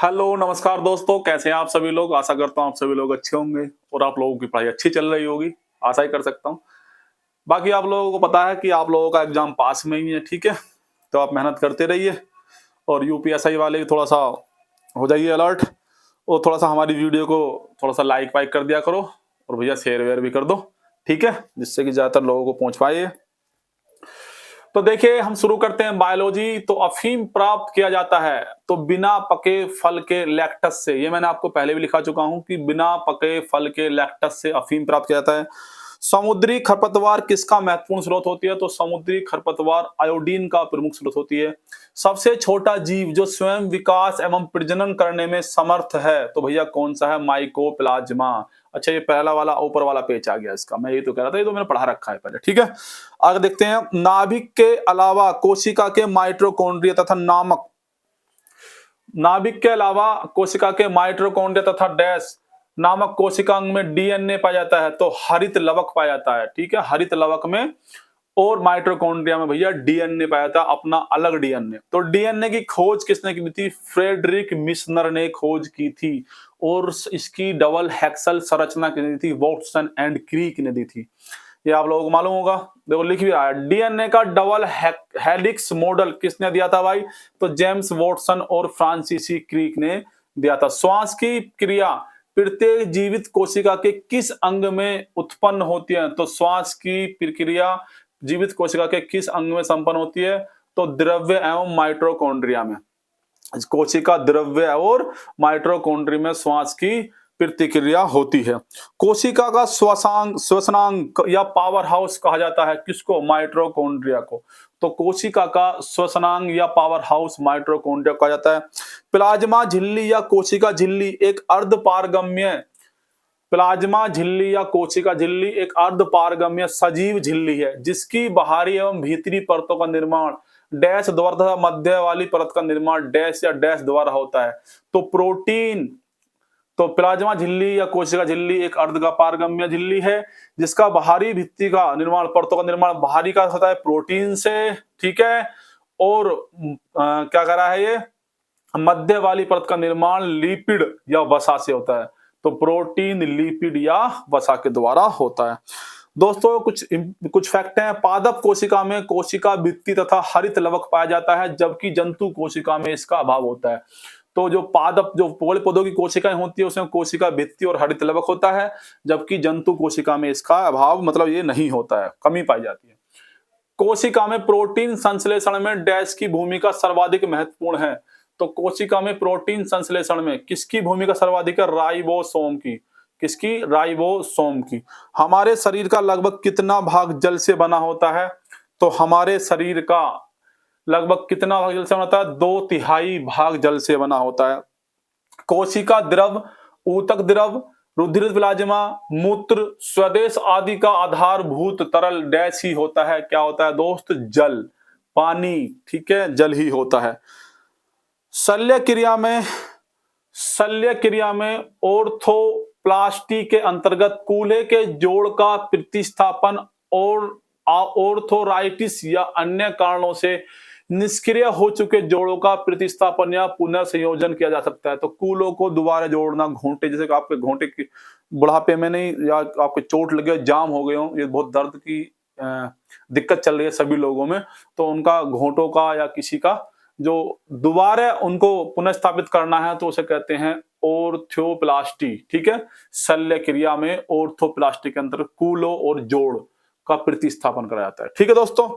Hello नमस्कार दोस्तों, कैसे हैं आप सभी लोग। आशा करता हूँ आप सभी लोग अच्छे होंगे और आप लोगों की पढ़ाई अच्छी चल रही होगी। आशा ही कर सकता हूँ। बाकी आप लोगों को पता है कि आप लोगों का एग्जाम पास में ही है, ठीक है। तो आप मेहनत करते रहिए और यूपीएससी वाले भी थोड़ा सा हो जाइए अलर्ट। और थोड़ा सा हमारी वीडियो को थोड़ा सा लाइक वाइक कर दिया करो और भैया शेयर वेयर भी कर दो, ठीक है, जिससे कि ज्यादातर लोगों को पहुंच पाए। तो देखिए हम शुरू करते हैं बायोलॉजी। तो अफीम प्राप्त किया जाता है तो बिना पके फल के लैक्टस से। ये मैंने आपको पहले भी लिखा चुका हूं कि बिना पके फल के लैक्टस से अफीम प्राप्त किया जाता है। समुद्री खरपतवार किसका महत्वपूर्ण स्रोत होती है? तो समुद्री खरपतवार आयोडीन का प्रमुख स्रोत होती है। सबसे छोटा जीव जो स्वयं विकास एवं प्रजनन करने में समर्थ है तो भैया कौन सा है? माइकोप्लाज्मा। अच्छा, ये पहला वाला ऊपर वाला पेज आ गया इसका। मैं ये तो कह रहा था, ये तो मैंने पढ़ा रखा है पहले, ठीक है। आगे देखते हैं। नाभिक के अलावा कोशिका के माइटोकॉन्ड्रिया तथा नाभिक के अलावा कोशिका के माइटोकॉन्ड्रिया तथा डैश नामक कोशिका अंग में डीएनए पाया जाता है तो हरित लवक पाया जाता है, ठीक है। हरित लवक में और माइटोकॉन्ड्रिया में भैया डीएनए पाया जाता है, अपना अलग डीएनए। तो डीएनए की खोज किसने की थी? फ्रेडरिक मिशनर ने खोज की थी। और इसकी डबल हेक्सल संरचना किसने दी थी? वॉटसन एंड क्रीक ने दी थी। ये आप लोगों को मालूम होगा, देखो लिख भी रहा है। डीएनए का डबल हेलिक्स मॉडल किसने दिया था भाई? तो जेम्स वॉटसन और फ्रांसीसी क्रीक ने दिया था। श्वास की क्रिया प्रत्येक जीवित कोशिका के किस अंग में उत्पन्न होती है? तो श्वास की प्रक्रिया जीवित कोशिका के किस अंग में संपन्न होती है? तो द्रव्य एवं माइटोकॉन्ड्रिया में। कोशिका द्रव्य और माइटोकॉन्ड्रिया में श्वास की प्रतिक्रिया होती है। कोशिका का श्वसनांग या पावर हाउस कहा जाता है किसको? माइटोकॉन्ड्रिया को। तो कोशिका का श्वसनांग या पावर हाउस माइटोकॉन्ड्रिया कहा जाता है। प्लाज्मा झिल्ली या कोशिका झिल्ली एक अर्धपारगम्य प्लाज्मा झिल्ली या कोशिका झिल्ली एक अर्धपारगम्य सजीव झिल्ली है जिसकी बाहरी एवं भीतरी परतों का निर्माण डैश द्वारा तथा मध्य वाली परत का निर्माण डैश या डैश द्वारा होता है। तो प्रोटीन तो प्लाज्मा झिल्ली या कोशिका झिल्ली एक अर्ध का पारगम्य झिल्ली है जिसका बाहरी भित्ति का निर्माण परतों का निर्माण बाहरी का होता है प्रोटीन से, ठीक है। और क्या कर रहा है ये? मध्य वाली परत का निर्माण लिपिड या वसा से होता है। तो प्रोटीन लिपिड या वसा के द्वारा होता है। दोस्तों कुछ फैक्ट हैं। पादप कोशिका में कोशिका भित्ति तथा हरित लवक पाया जाता है जबकि जंतु कोशिका में इसका अभाव होता है। तो जो पादप जो पेड़ पौधों की कोशिकाएं होती है उसमें कोशिका भित्ति और हरित लवक होता है जबकि जंतु कोशिका में इसका अभाव मतलब ये नहीं होता है, कमी पाई जाती है। कोशिका में प्रोटीन संश्लेषण में डैश की भूमिका सर्वाधिक महत्वपूर्ण है। तो कोशिका में प्रोटीन संश्लेषण में किसकी भूमिका सर्वाधिक है? राइबोसोम की। किसकी? राइबोसोम की। हमारे शरीर का लगभग कितना भाग जल से बना होता है? तो हमारे शरीर का लगभग कितना भाग जल से बना होता है? 2/3 भाग जल से बना होता है। कोशिका द्रव, ऊतक द्रव, रुधिर प्लाज्मा, मूत्र, स्वदेश आदि का आधारभूत तरल डैश ही होता है। क्या होता है दोस्त? जल, पानी, ठीक है, जल ही होता है। शल्य क्रिया में ऑर्थोप्लास्टी के अंतर्गत कूल्हे के जोड़ का प्रतिस्थापन और ऑर्थोराइटिस या अन्य कारणों से निष्क्रिय हो चुके जोड़ों का प्रतिस्थापन या पुनर्संयोजन किया जा सकता है। तो कूलों को दोबारा जोड़ना, घोंटे जैसे कि आपके घोंटे की बुढ़ापे में नहीं या आपको चोट लगे, जाम हो गए हो, ये बहुत दर्द की दिक्कत चल रही है सभी लोगों में, तो उनका घोंटों का या किसी का जो दोबारा उनको पुनर्स्थापित करना है तो उसे कहते हैं ऑर्थोप्लास्टी, ठीक है। शल्य क्रिया में ऑर्थोप्लास्टी के अंदर कूलों और जोड़ का प्रतिस्थापन करा जाता है, ठीक है दोस्तों।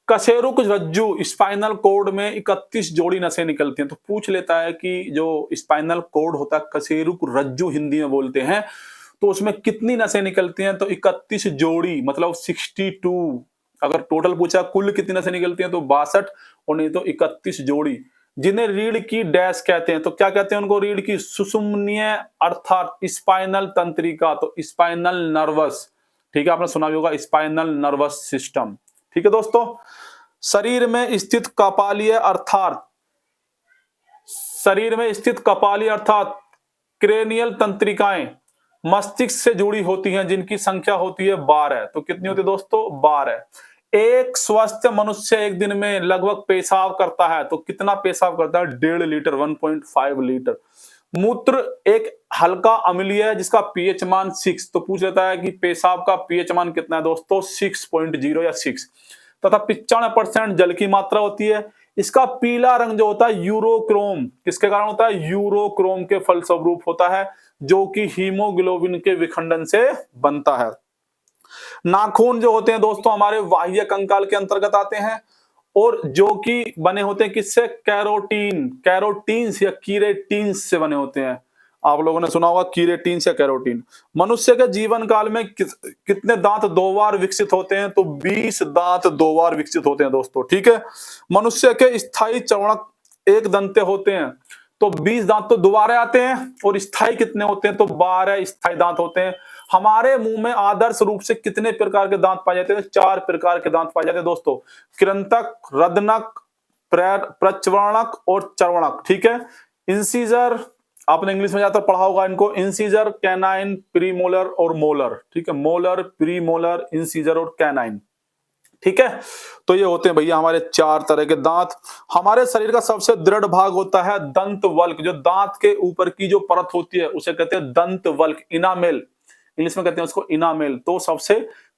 कशेरुक रज्जु स्पाइनल कोड में 31 जोड़ी नसें निकलती हैं। तो पूछ लेता है कि जो स्पाइनल कोड होता है कशेरुक रज्जु हिंदी में बोलते हैं, तो उसमें कितनी नसें निकलती हैं? तो 31 जोड़ी मतलब 62। अगर टोटल पूछा कुल कितनी नसें निकलती हैं तो 62 और नहीं तो 31 जोड़ी, जिन्हें रीढ़ की डैश कहते हैं। तो क्या कहते हैं उनको? रीढ़ की सुषुम्नीय अर्थात स्पाइनल तंत्रिका, तो स्पाइनल नर्वस, ठीक है, आपने सुना भी होगा स्पाइनल नर्वस सिस्टम, ठीक है दोस्तों। शरीर में स्थित कपाली अर्थात क्रेनियल तंत्रिकाएं मस्तिष्क से जुड़ी होती हैं जिनकी संख्या होती है 12। तो कितनी होती है दोस्तों? 12। एक स्वस्थ मनुष्य एक दिन में लगभग पेशाब करता है, तो कितना पेशाब करता है? 1.5 लीटर, 1.5 लीटर। मूत्र एक हल्का अम्लीय है जिसका पीएच मान 6, तो पूछ लेता है कि पेशाब का पीएच मान कितना है दोस्तों? 6.0 या 6। तथा 95% जल की मात्रा होती है। इसका पीला रंग जो होता है यूरोक्रोम, किसके कारण होता है? यूरोक्रोम के फलस्वरूप होता है, जो कि हीमोग्लोबिन के विखंडन से बनता है। नाखून जो होते हैं दोस्तों हमारे बाह्य कंकाल के अंतर्गत आते हैं, और जो कि बने होते हैं किससे? कैरोटीन, कैरोटीन्स या कीरेटीन्स से बने होते हैं। आप लोगों ने सुना होगा कीरेटीन्स या कैरोटीन। मनुष्य के जीवन काल में कितने दांत 2 बार विकसित होते हैं? तो 20 दांत 2 बार विकसित होते हैं दोस्तों, ठीक है। मनुष्य के स्थायी चौड़क एक दंते होते हैं, तो 20 दांत तो दोबारा आते हैं, और स्थायी कितने होते हैं? तो 12 स्थायी दांत होते हैं। हमारे मुंह में आदर्श रूप से कितने प्रकार के दांत पाए जाते हैं? 4 प्रकार के दांत पाए जाते हैं दोस्तों। कृंतक, रदनक, प्रच्वर्णक और चर्वणक, ठीक है। इंसीजर, आपने इंग्लिश में ज्यादातर पढ़ा होगा इनको, इंसीजर, कैनाइन, प्रीमोलर और मोलर, ठीक है। मोलर, प्रीमोलर, इंसीजर और कैनाइन, ठीक है। तो ये होते हैं भैया हमारे 4 तरह के दांत। हमारे शरीर का सबसे दृढ़ भाग होता है दंत वल्क, जो दांत के ऊपर की जो परत होती है उसे कहते हैं दंत वल्क, इनामेल, इंग्लिश में कहते हैं उसको इनामेल। तो सबसे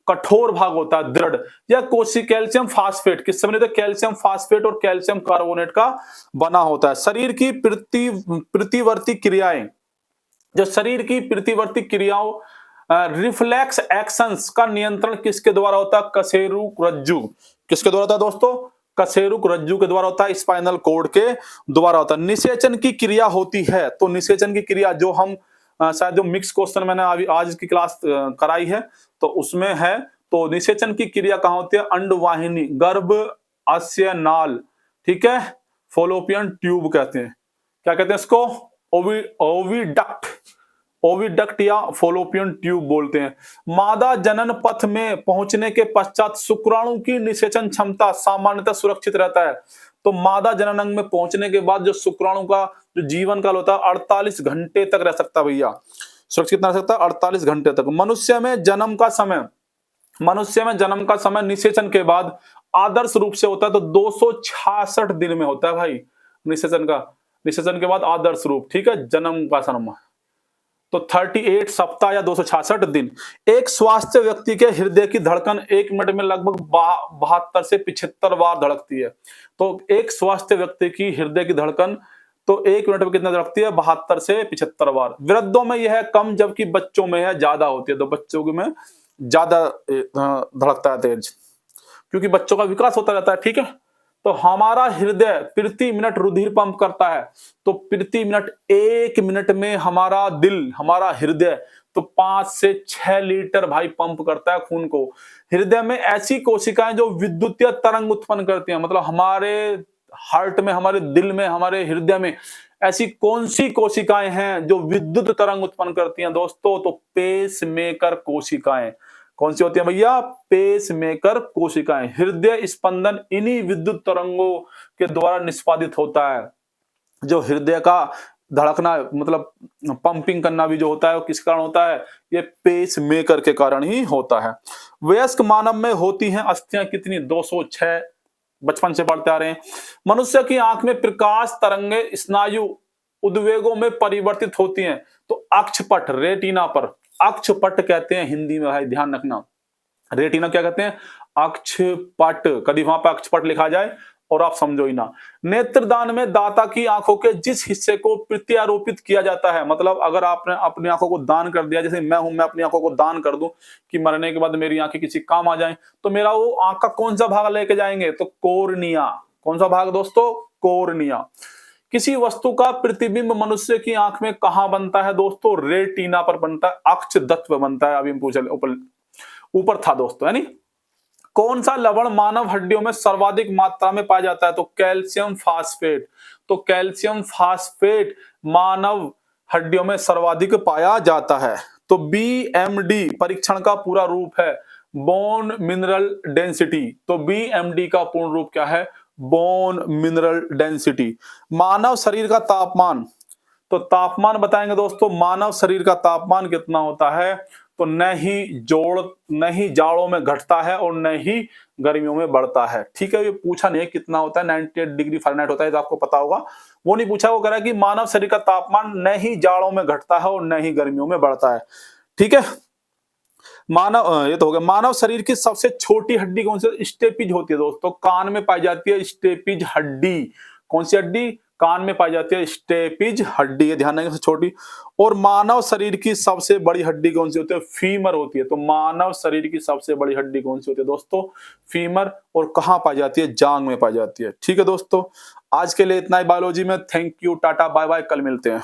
कठोर भाग होता है, दृढ़। यह कोशिका कैल्शियम फास्फेट, किससे बने? तो कैल्शियम फास्फेट और कैल्शियम कार्बोनेट का बना होता है। शरीर की प्रतिवर्ती क्रियाएं, जो शरीर की प्रतिवर्ती क्रियाओं, रिफ्लेक्स एक्शंस का नियंत्रण किसके द्वारा होता है? कशेरुक रज्जु। किसके द्वारा होता है दोस्तों? कशेरुक रज्जु के द्वारा होता है, स्पाइनल कोड के द्वारा होता है। निषेचन की क्रिया होती है, तो निषेचन की क्रिया जो हम शायद जो मिक्स क्वेश्चन मैंने अभी आज की क्लास कराई है तो उसमें है, तो निषेचन की क्रिया कहां होती है? अंडवाहिनी, गर्भाशय नाल, ठीक है। फॉलोपियन ट्यूब कहते हैं, क्या कहते हैं इसको? ओविडक्ट, ओविडक्ट या फॉलोपियन ट्यूब बोलते हैं। मादा जनन पथ में पहुंचने के पश्चात शुक्राणु की निषेचन क्षमता सामान्यतः सुरक्षित रहता है। तो मादा जनन अंग में पहुंचने के बाद जो शुक्राणु का जो जीवन काल होता है 48 घंटे तक रह सकता है भैया, सुरक्षित रह सकता है 48 घंटे तक। मनुष्य में जन्म का समय, मनुष्य में जन्म का समय निषेचन के बाद आदर्श रूप से होता है तो 266 दिन में होता है भाई, निषेचन का, निषेचन के बाद आदर्श रूप, ठीक है, जन्म का समय तो 38 सप्ताह या 266 दिन। एक स्वास्थ्य व्यक्ति के हृदय की धड़कन 1 मिनट में लगभग 72 से 75 बार धड़कती है। तो एक स्वास्थ्य व्यक्ति की हृदय की धड़कन तो 1 मिनट में कितना धड़कती है? 72 से 75 बार। वृद्धों में यह कम, जबकि बच्चों में यह ज्यादा होती है। तो बच्चों में ज्यादा धड़कता है तेज, क्योंकि बच्चों का विकास होता रहता है, ठीक है। तो हमारा हृदय प्रति मिनट रुधिर पंप करता है, तो प्रति मिनट 1 मिनट में हमारा दिल, हमारा हृदय तो 5 से 6 लीटर भाई पंप करता है खून को। हृदय में ऐसी कोशिकाएं जो विद्युतीय तरंग उत्पन्न करती हैं, मतलब हमारे हार्ट में, हमारे दिल में, हमारे हृदय में ऐसी कौन सी कोशिकाएं हैं जो विद्युत तरंग उत्पन्न करती हैं दोस्तों? तो पेस मेकर कोशिकाएं। कौन सी होती है भैया? पेस मेकर कोशिकाएं। हृदय स्पंदन इन्हीं विद्युत तरंगों के द्वारा निष्पादित होता है। जो हृदय का धड़कना मतलब पंपिंग करना भी जो होता है वो किस कारण होता है? ये पेस मेकर के कारण ही होता है। वयस्क मानव में होती हैं अस्थियां कितनी? 206, बचपन से पढ़ते आ रहे हैं। मनुष्य की आंख में प्रकाश तरंगे स्नायु उद्वेगों में परिवर्तित होती हैं, तो अक्षपट, रेटिना पर, अक्षपट कहते हैं हिंदी में भाई, ध्यान रखना। रेटिना क्या कहते हैं? अक्षपट। कभी वहां पर अक्षपट लिखा जाए और आप समझो ही ना। नेत्रदान में दाता की आंखों के जिस हिस्से को प्रत्यारोपित किया जाता है, मतलब अगर आपने अपनी आंखों को दान कर दिया, जैसे मैं हूं, मैं अपनी आंखों को दान कर दूं कि मरने के बाद मेरी आंखें किसी काम आ जाएं, तो मेरा वो आंख का कौन सा भाग लेके जाएंगे? तो कोर्निया। कौन सा भाग दोस्तों? कोर्निया। किसी वस्तु का प्रतिबिंब मनुष्य की आंख में कहां बनता है दोस्तों? रेटिना पर बनता है, अक्षदत्व बनता है। अभी हम पूछ ऊपर था दोस्तों, यानी कौन सा लवण मानव हड्डियों में सर्वाधिक मात्रा में पाया जाता है? तो कैल्शियम फास्फेट। तो कैल्शियम फास्फेट मानव हड्डियों में सर्वाधिक पाया जाता है। तो बीएमडी परीक्षण का पूरा रूप है बोन मिनरल डेंसिटी। तो बीएमडी का पूर्ण रूप क्या है? Bone mineral density. मानव शरीर का तापमान, तो तापमान बताएंगे दोस्तों, मानव शरीर का तापमान कितना होता है? तो न ही जाड़ों में घटता है और न ही गर्मियों में बढ़ता है। ठीक है, ये पूछा नहीं है कितना होता है, 98 डिग्री फ़ारेनहाइट होता है, तो आपको पता होगा। वो नहीं पूछा, वो कह रहा है कि मानव शरीर का तापमान न ही जाड़ों में घटता है और न ही गर्मियों में बढ़ता है। ठीक है? ये तो हो गया। मानव शरीर की सबसे छोटी हड्डी कौन सी है? स्टेपिज होती है दोस्तों, कान में पाई जाती है स्टेपिज हड्डी। कौन सी हड्डी? कान में पाई जाती है स्टेपिज हड्डी, ये ध्यान रखना, सबसे छोटी। और मानव शरीर की सबसे बड़ी हड्डी कौन सी होती है? फीमर होती है। तो मानव शरीर की सबसे बड़ी हड्डी कौन सी होती है दोस्तों? फीमर। और कहाँ पाई जाती है? जांग में पाई जाती है। ठीक है दोस्तों, आज के लिए इतना ही बायोलॉजी में। Thank you, tata, bye bye, कल मिलते हैं।